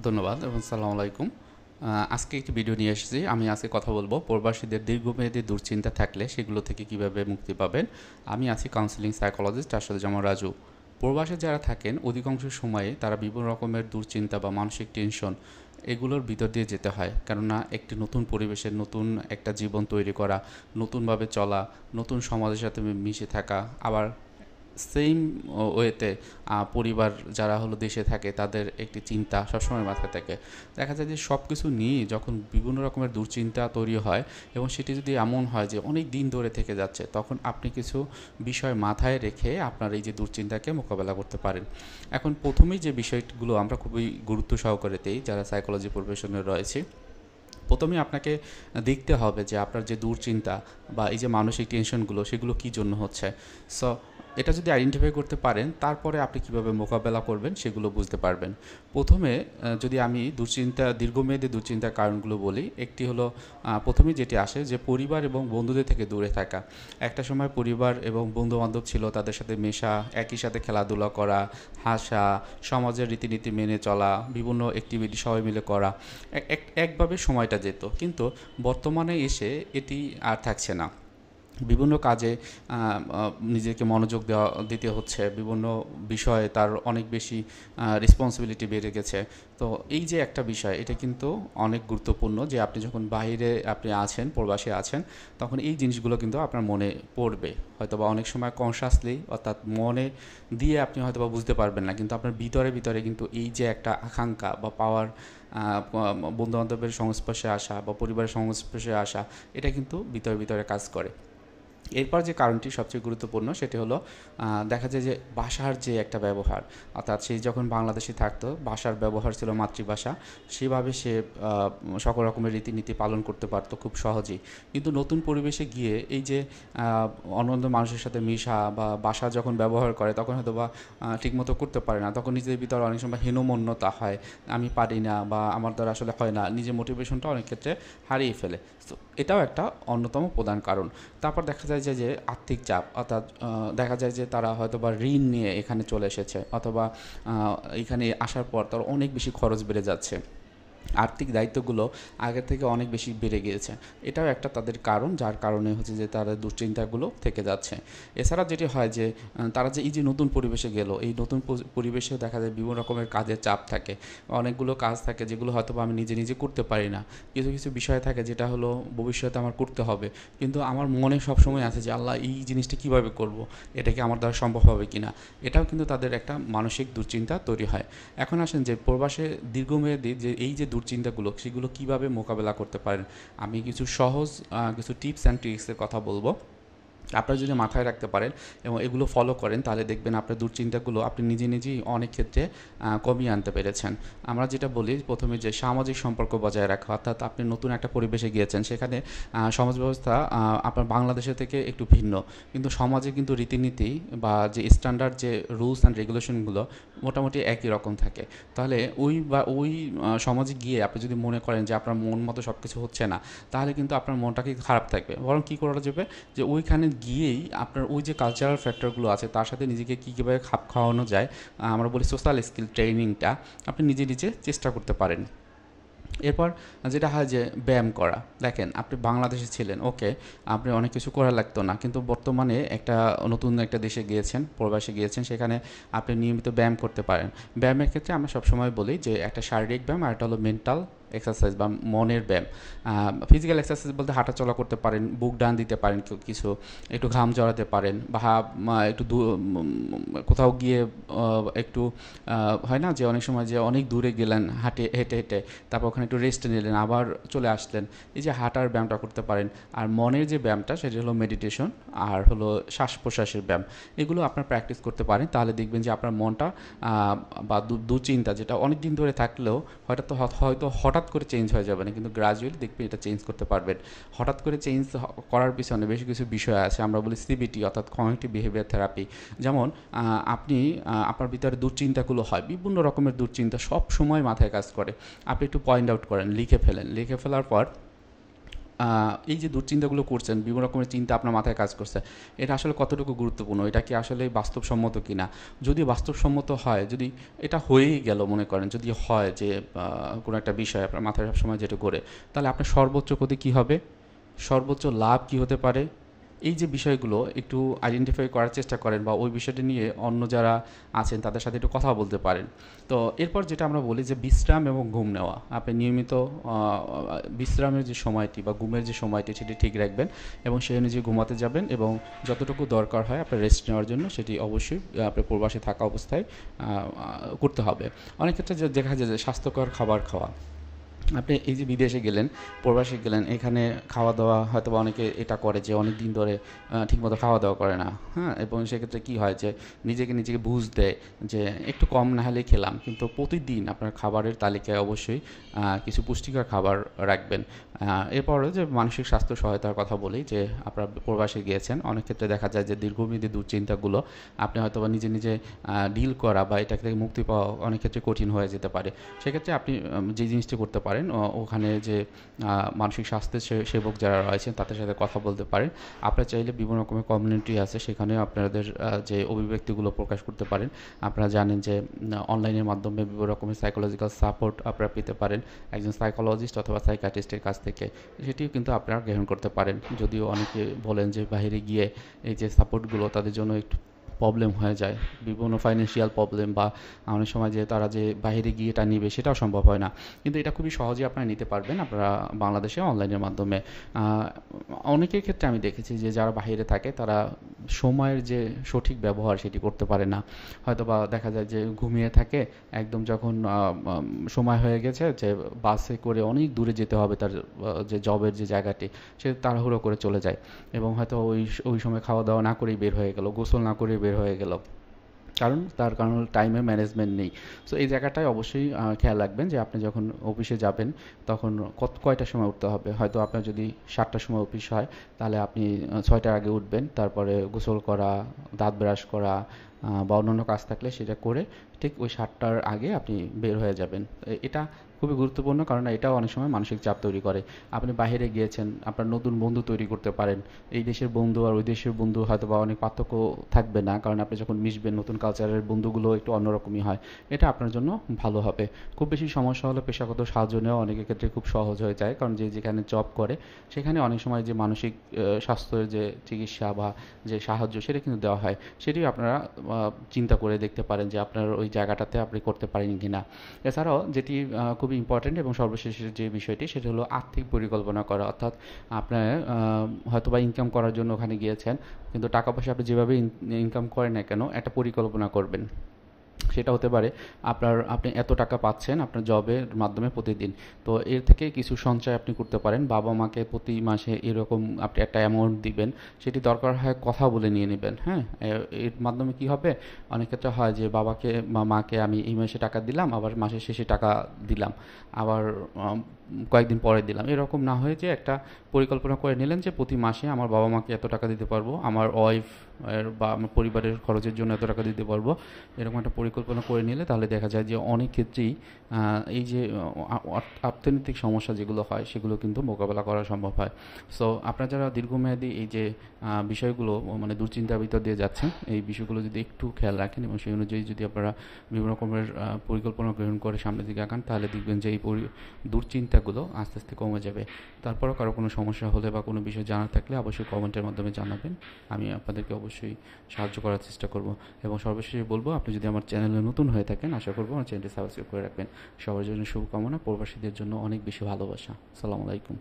ধন্যবাদ এবং আসসালামু আলাইকুম। আজকে একটি ভিডিও নিয়ে এসেছি। আমি আজকে কথা বলবো প্রবাসীদের দীর্ঘমেয়াদী দুশ্চিন্তা থাকলে সেগুলো থেকে কিভাবে মুক্তি পাবেন। আমি আছি কাউন্সেলিং সাইকোলজিস্ট আসাদুজ্জামান রাজু। প্রবাসে যারা থাকেন অধিকাংশ সময়ে তারা বিভিন্ন রকমের দুশ্চিন্তা বা মানসিক টেনশন এগুলোর ভিতর দিয়ে যেতে হয়। কেননা একটি নতুন পরিবেশের নতুন একটা জীবন তৈরি করা, নতুনভাবে চলা, নতুন সমাজের সাথে মিশে থাকা, আবার সেইম ওয়েতে পরিবার যারা হলো দেশে থাকে তাদের একটি চিন্তা সবসময় মাথায় থাকে। দেখা যায় যে সব কিছু নিয়ে যখন বিভিন্ন রকমের দুশ্চিন্তা তৈরি হয় এবং সেটি যদি এমন হয় যে অনেক দিন ধরে থেকে যাচ্ছে, তখন আপনি কিছু বিষয় মাথায় রেখে আপনার এই যে দুশ্চিন্তাকে মোকাবেলা করতে পারেন। এখন প্রথমেই যে বিষয়গুলো আমরা খুবই গুরুত্ব সহকারে দেই যারা সাইকোলজি প্রফেশনে রয়েছে, প্রথমে আপনাকে দেখতে হবে যে আপনার যে দুশ্চিন্তা বা এই যে মানসিক টেনশনগুলো সেগুলো কী জন্য হচ্ছে। সো এটা যদি আইডেন্টিফাই করতে পারেন, তারপরে আপনি কিভাবে মোকাবেলা করবেন সেগুলো বুঝতে পারবেন। প্রথমে যদি আমি দীর্ঘমেয়াদী দুশ্চিন্তার কারণগুলো বলি, একটি হলো প্রথমেই যেটি আসে যে পরিবার এবং বন্ধুদের থেকে দূরে থাকা। একটা সময় পরিবার এবং বন্ধুবান্ধব ছিল, তাদের সাথে মেশা, একই সাথে খেলাধুলা করা, হাসা, সমাজের রীতিনীতি মেনে চলা, বিভিন্ন অ্যাক্টিভিটি সবাই মিলে করা, একভাবে সময়টা যেত। কিন্তু বর্তমানে এসে এটি আর থাকছে না। বিভিন্ন কাজে নিজেকে মনোযোগ দিতে হচ্ছে, বিভিন্ন বিষয়ে তার অনেক বেশি রেসপন্সিবিলিটি বেড়ে গেছে। তো এই যে একটা বিষয়, এটা কিন্তু অনেক গুরুত্বপূর্ণ যে আপনি যখন বাইরে আছেন, প্রবাসী আছেন, তখন এই জিনিসগুলো কিন্তু আপনার মনে পড়বে। হয়তোবা অনেক সময় কনশাসলি, অর্থাৎ মনে দিয়ে আপনি হয়তোবা বুঝতে পারবেন না, কিন্তু আপনার ভিতরে ভিতরে কিন্তু এই যে একটা আকাঙ্ক্ষা বা পাওয়ার, বন্ধুবান্ধবের সংস্পর্শে আসা বা পরিবারের সংস্পর্শে আসা, এটা কিন্তু ভিতরে ভিতরে কাজ করে। এরপর যে কারণটি সবচেয়ে গুরুত্বপূর্ণ সেটি হলো দেখা যায় যে ভাষার যে একটা ব্যবহার, অর্থাৎ সে যখন বাংলাদেশে থাকতো ভাষার ব্যবহার ছিল মাতৃভাষা, সেভাবে সে সকল রকমের রীতিনীতি পালন করতে পারতো খুব সহজেই। কিন্তু নতুন পরিবেশে গিয়ে এই যে অন্য মানুষের সাথে মিশা বা ভাষা যখন ব্যবহার করে, তখন হয়তো বা ঠিকমতো করতে পারে না, তখন নিজেদের ভিতরে অনেক সময় হীনমন্যতা হয়, আমি পারি না বা আমার দ্বারা আসলে হয় না, নিজের মোটিভেশনটা অনেক ক্ষেত্রে হারিয়ে ফেলে। তো এটাও একটা অন্যতম প্রধান কারণ। তারপর দেখা যায় যে আর্থিক চাপ, অর্থাৎ দেখা যায় যে তারা হয়তো বা ঋণ নিয়ে এখানে চলে এসেছে, অথবা এখানে আসার পর তার অনেক বেশি খরচ বেড়ে যাচ্ছে, আর্থিক দায়িত্বগুলো আগের থেকে অনেক বেশি বেড়ে গিয়েছে। এটাও একটা তাদের কারণ, যার কারণে হচ্ছে যে তাদের দুশ্চিন্তাগুলো থেকে যাচ্ছে। এছাড়া যেটি হয় যে তারা যে এই যে নতুন পরিবেশে গেল, এই নতুন পরিবেশেও দেখা যায় বিভিন্ন রকমের কাজের চাপ থাকে, অনেকগুলো কাজ থাকে যেগুলো হয়তো আমি নিজে নিজে করতে পারি না। কিছু কিছু বিষয় থাকে যেটা হলো ভবিষ্যতে আমার করতে হবে, কিন্তু আমার মনে সবসময় আছে যে আল্লাহ, এই জিনিসটা কীভাবে করব, এটা কি আমার দ্বারা সম্ভব হবে কি না। এটাও কিন্তু তাদের একটা মানসিক দুশ্চিন্তা তৈরি হয়। এখন আসেন যে প্রবাসে দীর্ঘমেয়াদী যে এই যে দুশ্চিন্তাগুলো, সেগুলো কীভাবে মোকাবেলা করতে পারেন। আমি কিছু সহজ কিছু টিপস অ্যান্ড ট্রিক্সের কথা বলবো। আপনারা যদি মাথায় রাখতে পারেন এবং এগুলো ফলো করেন, তাহলে দেখবেন আপনার দুশ্চিন্তাগুলো আপনি নিজে নিজেই অনেক ক্ষেত্রে কমিয়ে আনতে পেরেছেন। আমরা যেটা বলি প্রথমে, যে সামাজিক সম্পর্ক বজায় রাখা, অর্থাৎ আপনি নতুন একটা পরিবেশে গিয়েছেন, সেখানে সমাজ ব্যবস্থা আপনার বাংলাদেশের থেকে একটু ভিন্ন, কিন্তু সমাজে কিন্তু রীতিনীতি বা যে স্ট্যান্ডার্ড যে রুলস অ্যান্ড রেগুলেশনগুলো মোটামুটি একই রকম থাকে। তাহলে ওই সমাজে গিয়ে আপনি যদি মনে করেন যে আপনার মন মতো সব কিছু হচ্ছে না, তাহলে কিন্তু আপনার মনটাকে খারাপ থাকবে। বরং কী করা যাবে, যে ওইখানে গিয়েই আপনার ওই যে কালচারাল ফ্যাক্টরগুলো আছে তার সাথে নিজেকে কীভাবে খাপ খাওয়ানো যায়, আমরা বলি সোশ্যাল স্কিল ট্রেনিংটা আপনি নিজে নিজে চেষ্টা করতে পারেন। এরপর যেটা হয় যে ব্যায়াম করা। দেখেন, আপনি বাংলাদেশে ছিলেন, ওকে, আপনি অনেক কিছু করা লাগতো না, কিন্তু বর্তমানে নতুন একটা দেশে গিয়েছেন, প্রবাসে গিয়েছেন, সেখানে আপনি নিয়মিত ব্যায়াম করতে পারেন। ব্যায়ামের ক্ষেত্রে আমরা সবসময় বলি যে একটা শারীরিক ব্যায়াম আর একটা হলো মেন্টাল এক্সারসাইজ বা মনের ব্যায়াম। ফিজিক্যাল এক্সারসাইজ বলতে হাঁটাচলা করতে পারেন, বুক ডান দিতে পারেন, কিছু একটু ঘাম জড়াতে পারেন, বা একটু কোথাও গিয়ে একটু হয় না যে অনেক সময় যে অনেক দূরে গেলেন হেঁটে হেঁটে, তারপর ওখানে একটু রেস্ট নিলেন, আবার চলে আসলেন, এই যে হাঁটার ব্যায়ামটা করতে পারেন। আর মনের যে ব্যায়ামটা সেটা হলো মেডিটেশন, আর হলো শ্বাস প্রশ্বাসের ব্যায়াম। এগুলো আপনার প্র্যাকটিস করতে পারেন, তাহলে দেখবেন যে আপনার মনটা বা দুশ্চিন্তা যেটা অনেক দিন ধরে থাকলেও হয়তো হঠাৎ করে চেঞ্জ হয়ে যাবে না, কিন্তু গ্রাজুয়ালি দেখবেন এটা চেঞ্জ করতে পারবেন। হঠাৎ করে চেঞ্জ করার পিছনে বেশ কিছু বিষয় আছে, আমরা বলি সিবিটি, অর্থাৎ কগনিটিভ বিহেভিয়ার থেরাপি। যেমন আপনি আপনার ভিতরে দুশ্চিন্তাগুলো হয়, বিভিন্ন রকমের দুশ্চিন্তা সব সময় মাথায় কাজ করে, আপনি একটু পয়েন্ট আউট করেন, লিখে ফেলেন, লিখে ফেলার পর এই যে দুশ্চিন্তাগুলো করছেন, বিভিন্ন রকমের চিন্তা আপনার মাথায় কাজ করছে, এটা আসলে কতটুকু গুরুত্বপূর্ণ, এটা কি আসলে বাস্তবসম্মত কিনা? যদি বাস্তবসম্মত হয়, যদি এটা হয়েই গেল মনে করেন, যদি হয় যে কোনো একটা বিষয় আপনার মাথায় সবসময় যেটা ঘোরে, তাহলে আপনার সর্বোচ্চ ক্ষতি কী হবে, সর্বোচ্চ লাভ কী হতে পারে, এই যে বিষয়গুলো একটু আইডেন্টিফাই করার চেষ্টা করেন বা ওই বিষয়টি নিয়ে অন্য যারা আছেন তাদের সাথে একটু কথা বলতে পারেন। তো এরপর যেটা আমরা বলি যে বিশ্রাম এবং ঘুম নেওয়া, আপনি নিয়মিত বিশ্রামের যে সময়টি বা ঘুমের যে সময়টি সেটি ঠিক রাখবেন এবং সেই অনুযায়ী ঘুমাতে যাবেন এবং যতটুকু দরকার হয় আপনার রেস্ট নেওয়ার জন্য সেটি অবশ্যই আপনার প্রবাসে থাকা অবস্থায় করতে হবে। অনেক ক্ষেত্রে দেখা যায় যে স্বাস্থ্যকর খাবার খাওয়া, আপনি এই যে বিদেশে গেলেন, প্রবাসে গেলেন, এখানে খাওয়া দাওয়া হয়তো বা অনেকে এটা করে যে অনেক দিন ধরে ঠিকমতো খাওয়া দাওয়া করে না, হ্যাঁ, এবং সেক্ষেত্রে কী হয় যে নিজেকে বুঝ দেয় যে একটু কম না হলেই খেলাম, কিন্তু প্রতিদিন আপনার খাবারের তালিকায় অবশ্যই কিছু পুষ্টিকর খাবার রাখবেন। এরপরে যে মানসিক স্বাস্থ্য সহায়তার কথা বলি, যে আপনারা প্রবাসে গিয়েছেন, অনেক ক্ষেত্রে দেখা যায় যে দীর্ঘমেয়াদী দুশ্চিন্তাগুলো আপনি হয়তো বা নিজে ডিল করা বা এটা থেকে মুক্তি পাওয়া অনেক ক্ষেত্রে কঠিন হয়ে যেতে পারে। সেক্ষেত্রে আপনি যে জিনিসটি করতে পারেন, ওখানে যে মানসিক স্বাস্থ্যের সেবক যারা রয়েছেন তাদের সাথে কথা বলতে পারেন। আপনারা চাইলে বিভিন্ন রকমের কমিউনিটি আছে, সেখানেও আপনাদের যে অভিব্যক্তিগুলো প্রকাশ করতে পারেন। আপনারা জানেন যে অনলাইনের মাধ্যমে বিভিন্ন রকমের সাইকোলজিক্যাল সাপোর্ট আপনারা পেতে পারেন একজন সাইকোলজিস্ট অথবা সাইকিয়াট্রিস্টের কাছ থেকে, সেটিও কিন্তু আপনারা গ্রহণ করতে পারেন। যদিও অনেকে বলেন যে বাইরে গিয়ে এই যে সাপোর্টগুলো তাদের জন্য একটু প্রবলেম হয়ে যায়, বিভিন্ন ফাইন্যান্সিয়াল প্রবলেম বা অনেক সময় যে তারা যে বাইরে গিয়ে এটা নিবে সেটাও সম্ভব হয় না, কিন্তু এটা খুবই সহজেই আপনারা নিতে পারবেন আপনারা বাংলাদেশে অনলাইনের মাধ্যমে। অনেকের ক্ষেত্রে আমি দেখেছি যে যারা বাইরে থাকে তারা সময়ের যে সঠিক ব্যবহার সেটি করতে পারে না, হয়তো বা দেখা যায় যে ঘুমিয়ে থাকে, একদম যখন সময় হয়ে গেছে যে বাসে করে অনেক দূরে যেতে হবে তার যে জবের যে জায়গাটি, সে তাড়াহুড়ো করে চলে যায় এবং হয়তো ওই সময় খাওয়া দাওয়া না করেই বের হয়ে গেল, গোসল না করেই বের হয়ে গেল, কারণ টাইমের ম্যানেজমেন্ট নেই। সো এই জায়গাটায় অবশ্যই খেয়াল রাখবেন যে আপনি যখন অফিসে যাবেন তখন কয়টার সময় উঠতে হবে। হয়তো আপনার যদি 7টার সময় অফিস হয়, তাহলে আপনি 6টার আগে উঠবেন, তারপরে গোসল করা, দাঁত ব্রাশ করা বা অন্যান্য কাজ থাকলে সেটা করে ঠিক ওই 7টার আগে আপনি বের হয়ে যাবেন। এটা খুবই গুরুত্বপূর্ণ, কারণ এটাও অনেক সময় মানসিক চাপ তৈরি করে। আপনি বাইরে গিয়েছেন, আপনার নতুন বন্ধু তৈরি করতে পারেন। এই দেশের বন্ধু আর ওই দেশের বন্ধু হয়তো বা অনেক পার্থক্য থাকবে না, কারণ আপনি যখন মিশবেন নতুন কালচারের বন্ধুগুলো একটু অন্যরকমই হয়, এটা আপনার জন্য ভালো হবে। খুব বেশি সমস্যা হলে পেশাগত সাহায্য নেওয়া অনেকের ক্ষেত্রে খুব সহজ হয়ে যায়, কারণ যেখানে জব করে সেখানে অনেক সময় যে মানসিক স্বাস্থ্যের যে চিকিৎসা বা যে সাহায্য সেটা কিন্তু দেওয়া হয়, সেটিও আপনারা চিন্তা করে দেখতে পারেন যে আপনার ওই জায়গাটাতে আপনি করতে পারেন কি না। এছাড়াও যেটি খুবই ইম্পর্ট্যান্ট এবং সর্বশেষ যে বিষয়টি সেটা হলো আর্থিক পরিকল্পনা করা, অর্থাৎ আপনার হয়তো বা ইনকাম করার জন্য ওখানে গিয়েছেন, কিন্তু টাকা পয়সা আপনি যেভাবে ইনকাম করেন না কেন একটা পরিকল্পনা করবেন। সেটা হতে পারে আপনি এত টাকা পাচ্ছেন আপনার জবের মাধ্যমে প্রতিদিন, তো এর থেকে কিছু সঞ্চয় আপনি করতে পারেন। বাবা মাকে প্রতি মাসে এরকম আপনি একটা অ্যামাউন্ট দিবেন, সেটি দরকার হয় কথা বলে নিয়ে নেবেন। হ্যাঁ, এর মাধ্যমে কি হবে, অনেক ক্ষেত্রে হয় যে বাবাকে বা মাকে আমি এই মাসে টাকা দিলাম, আবার মাসের শেষে টাকা দিলাম, আবার কয়েকদিন পরে দিলাম, এরকম না হয়ে যে একটা পরিকল্পনা করে নিলেন যে প্রতি মাসে আমার বাবা মাকে এত টাকা দিতে পারবো, আমার ওয়াইফ বা আমার পরিবারের খরচের জন্য এত টাকা দিতে পারবো, এরকম একটা পরিকল্পনা করে নিলে তাহলে দেখা যায় যে অনেক ক্ষেত্রেই এই যে অর্থনৈতিক সমস্যা যেগুলো হয় সেগুলো কিন্তু মোকাবেলা করা সম্ভব হয়। সো আপনারা যারা দীর্ঘমেয়াদী এই যে বিষয়গুলো মানে দুশ্চিন্তার ভিতর দিয়ে যাচ্ছেন, এই বিষয়গুলো যদি একটু খেয়াল রাখেন এবং সেই অনুযায়ী যদি আপনারা বিভিন্ন রকমের পরিকল্পনা গ্রহণ করে সামনের দিকে আগান, তাহলে দেখবেন যে এই দুশ্চিন্তাগুলো আস্তে আস্তে কমে যাবে। তারপরও কারো কোনো সমস্যা হলে বা কোনো বিষয় জানার থাকলে অবশ্যই কমেন্টের মাধ্যমে জানাবেন, আমি আপনাদেরকে অবশ্যই সাহায্য করার চেষ্টা করব। এবং সর্বশেষে বলবো, আপনি যদি আমার চ্যানেলে নতুন হয়ে থাকেন, আশা করবো আমার চ্যানেলটি সাবস্ক্রাইব করে রাখবেন। সবার জন্য শুভকামনা, প্রবাসীদের জন্য অনেক বেশি ভালোবাসা। আসসালামু আলাইকুম।